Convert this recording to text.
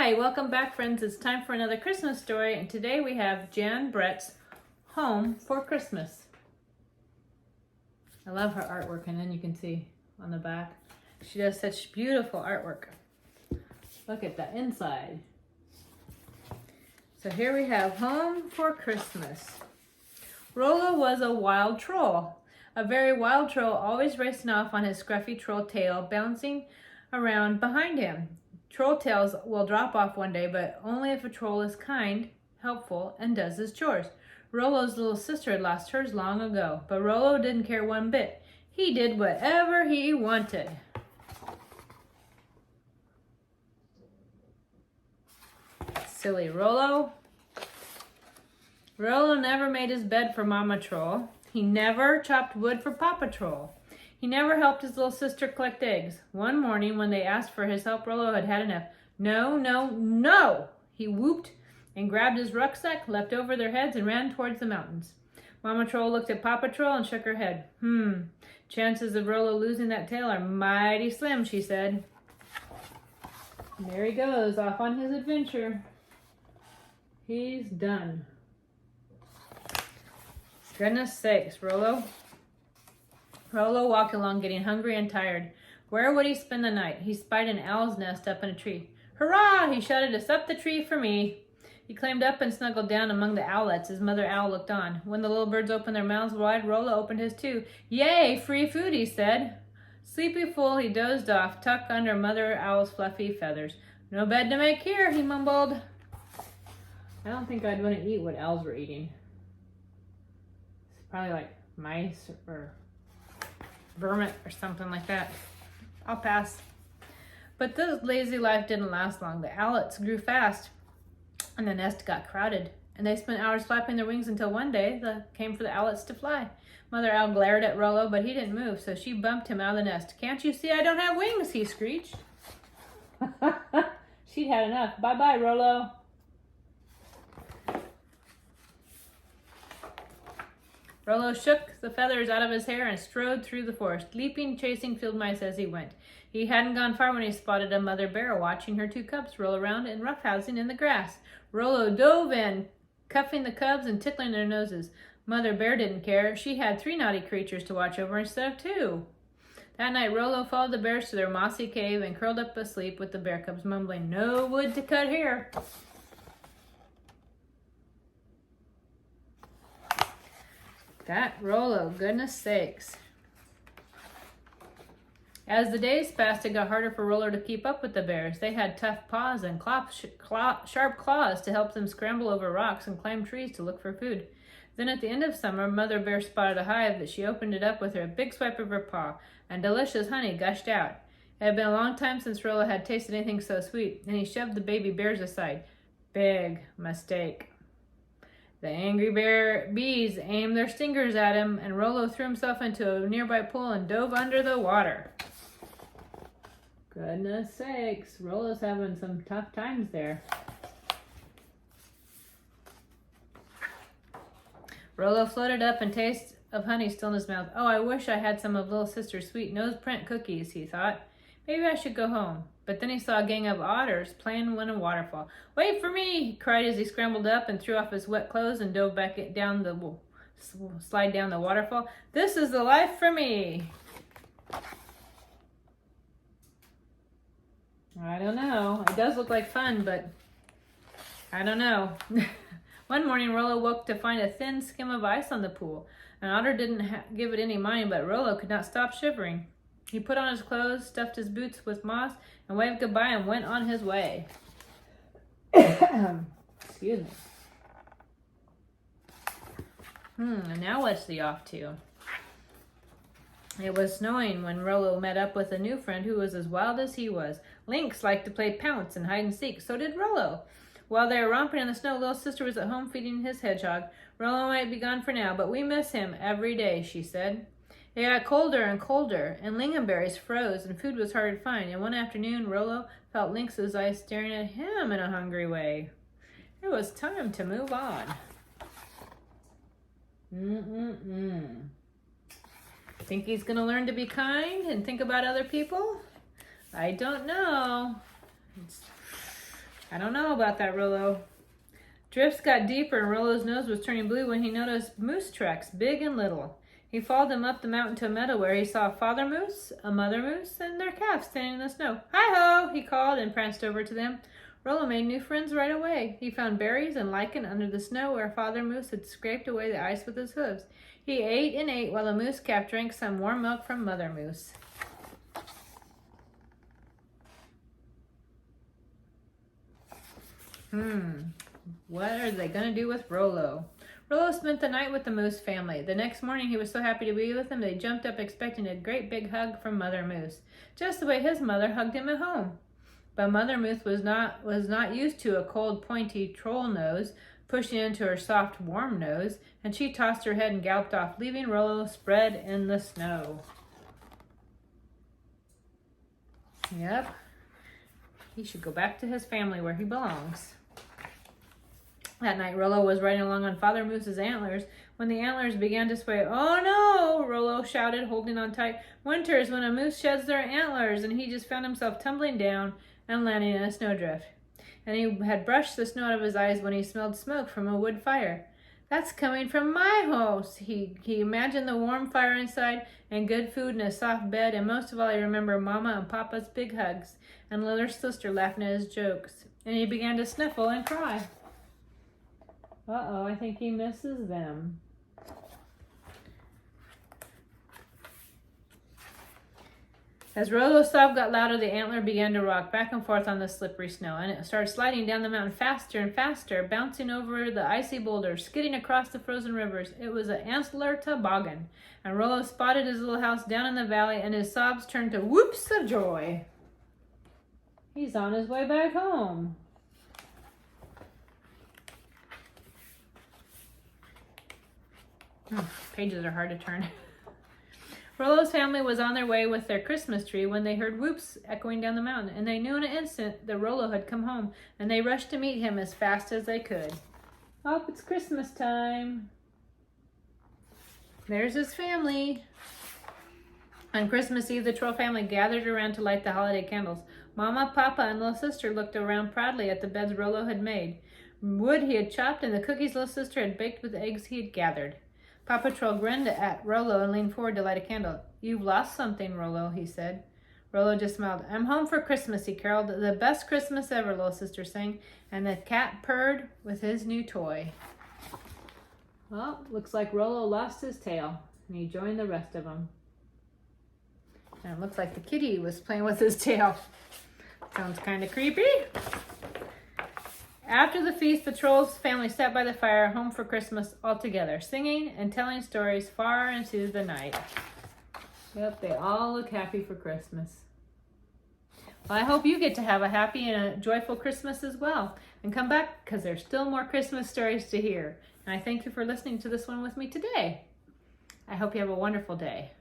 Hi, welcome back, friends. It's time for another Christmas story, and today we have Jan Brett's Home for Christmas. I love her artwork, and then you can see on the back. She does such beautiful artwork. Look at the inside. So here we have Home for Christmas. Rollo was a wild troll. A very wild troll, always racing off on his scruffy troll tail, bouncing around behind him. Troll tails will drop off one day, but only if a troll is kind, helpful, and does his chores. Rollo's little sister had lost hers long ago, but Rollo didn't care one bit. He did whatever he wanted. Silly Rollo. Rollo never made his bed for Mama Troll. He never chopped wood for Papa Troll. He never helped his little sister collect eggs. One morning, when they asked for his help, Rollo had had enough. No, no, no! He whooped and grabbed his rucksack, leapt over their heads, and ran towards the mountains. Mama Troll looked at Papa Troll and shook her head. Chances of Rollo losing that tail are mighty slim, she said. And there he goes, off on his adventure. He's done. Goodness sakes, Rollo. Rollo walked along, getting hungry and tired. Where would he spend the night? He spied an owl's nest up in a tree. Hurrah! He shouted, "It's up the tree for me." He climbed up and snuggled down among the owlets as Mother Owl looked on. When the little birds opened their mouths wide, Rollo opened his too. "Yay, free food," he said. Sleepy full, he dozed off, tucked under Mother Owl's fluffy feathers. "No bed to make here," he mumbled. I don't think I'd want to eat what owls were eating. It's probably like mice or vermin or something like that. I'll pass. But this lazy life didn't last long. The owlets grew fast, and the nest got crowded. And they spent hours flapping their wings until one day came for the owlets to fly. Mother Owl glared at Rollo, but he didn't move, so she bumped him out of the nest. "Can't you see I don't have wings?" he screeched. She'd had enough. "Bye-bye, Rollo." Rollo shook the feathers out of his hair and strode through the forest, leaping, chasing field mice as he went. He hadn't gone far when he spotted a mother bear watching her two cubs roll around in roughhousing in the grass. Rollo dove in, cuffing the cubs and tickling their noses. Mother bear didn't care. She had 3 naughty creatures to watch over instead of 2. That night, Rollo followed the bears to their mossy cave and curled up asleep with the bear cubs, mumbling, "No wood to cut here." That Rollo, goodness sakes. As the days passed, it got harder for Rollo to keep up with the bears. They had tough paws and sharp claws to help them scramble over rocks and climb trees to look for food. Then at the end of summer, Mother Bear spotted a hive that she opened it up with her big swipe of her paw, and delicious honey gushed out. It had been a long time since Rollo had tasted anything so sweet, and he shoved the baby bears aside. Big mistake. The angry bees aimed their stingers at him, and Rollo threw himself into a nearby pool and dove under the water. Goodness sakes, Rollo's having some tough times there. Rollo floated up and taste of honey still in his mouth. "Oh, I wish I had some of little sister's sweet nose print cookies," he thought. "Maybe I should go home." But then he saw a gang of otters playing in a waterfall. "Wait for me!" he cried as he scrambled up and threw off his wet clothes and dove back down the slide down the waterfall. "This is the life for me." I don't know. It does look like fun, but I don't know. One morning, Rollo woke to find a thin skim of ice on the pool. An otter didn't give it any mind, but Rollo could not stop shivering. He put on his clothes, stuffed his boots with moss, and waved goodbye and went on his way. Excuse me. And now what's he off to? It was snowing when Rollo met up with a new friend who was as wild as he was. Lynx liked to play pounce and hide and seek. So did Rollo. While they were romping in the snow, little sister was at home feeding his hedgehog. "Rollo might be gone for now, but we miss him every day," she said. It got colder and colder, and lingonberries froze, and food was hard to find. And one afternoon, Rollo felt Lynx's eyes staring at him in a hungry way. It was time to move on. Think he's going to learn to be kind and think about other people? I don't know. I don't know about that, Rollo. Drifts got deeper and Rollo's nose was turning blue when he noticed moose tracks, big and little. He followed them up the mountain to a meadow where he saw a father moose, a mother moose, and their calf standing in the snow. Hi-ho, he called and pranced over to them. Rollo made new friends right away. He found berries and lichen under the snow where Father Moose had scraped away the ice with his hooves. He ate and ate while the moose calf drank some warm milk from Mother Moose. What are they going to do with Rollo? Rollo spent the night with the Moose family. The next morning he was so happy to be with them they jumped up expecting a great big hug from Mother Moose, just the way his mother hugged him at home. But Mother Moose was not used to a cold, pointy troll nose pushing into her soft, warm nose, and she tossed her head and galloped off, leaving Rollo spread in the snow. Yep, he should go back to his family where he belongs. That night, Rollo was riding along on Father Moose's antlers when the antlers began to sway. "Oh no!" Rollo shouted, holding on tight. "Winter is when a moose sheds their antlers," and he just found himself tumbling down and landing in a snowdrift. And he had brushed the snow out of his eyes when he smelled smoke from a wood fire. "That's coming from my house." He imagined the warm fire inside and good food and a soft bed, and most of all he remembered Mama and Papa's big hugs and little sister laughing at his jokes. And he began to sniffle and cry. Uh-oh, I think he misses them. As Rollo's sob got louder, the antler began to rock back and forth on the slippery snow, and it started sliding down the mountain faster and faster, bouncing over the icy boulders, skidding across the frozen rivers. It was an antler toboggan, and Rollo spotted his little house down in the valley, and his sobs turned to whoops of joy. He's on his way back home. Pages are hard to turn. Rollo's family was on their way with their Christmas tree when they heard whoops echoing down the mountain, and they knew in an instant that Rollo had come home, and they rushed to meet him as fast as they could. Oh, it's Christmas time. There's his family. On Christmas Eve, the troll family gathered around to light the holiday candles. Mama, Papa, and little sister looked around proudly at the beds Rollo had made. Wood he had chopped, and the cookies little sister had baked with the eggs he had gathered. Papa Troll grinned at Rollo and leaned forward to light a candle. "You've lost something, Rollo," he said. Rollo just smiled. "I'm home for Christmas," he caroled. "The best Christmas ever," little sister sang, and the cat purred with his new toy. Well, looks like Rollo lost his tail, and he joined the rest of them. And it looks like the kitty was playing with his tail. Sounds kind of creepy. After the feast, the Troll's family sat by the fire, home for Christmas all together, singing and telling stories far into the night. Yep, they all look happy for Christmas. Well, I hope you get to have a happy and a joyful Christmas as well. And come back, because there's still more Christmas stories to hear. And I thank you for listening to this one with me today. I hope you have a wonderful day.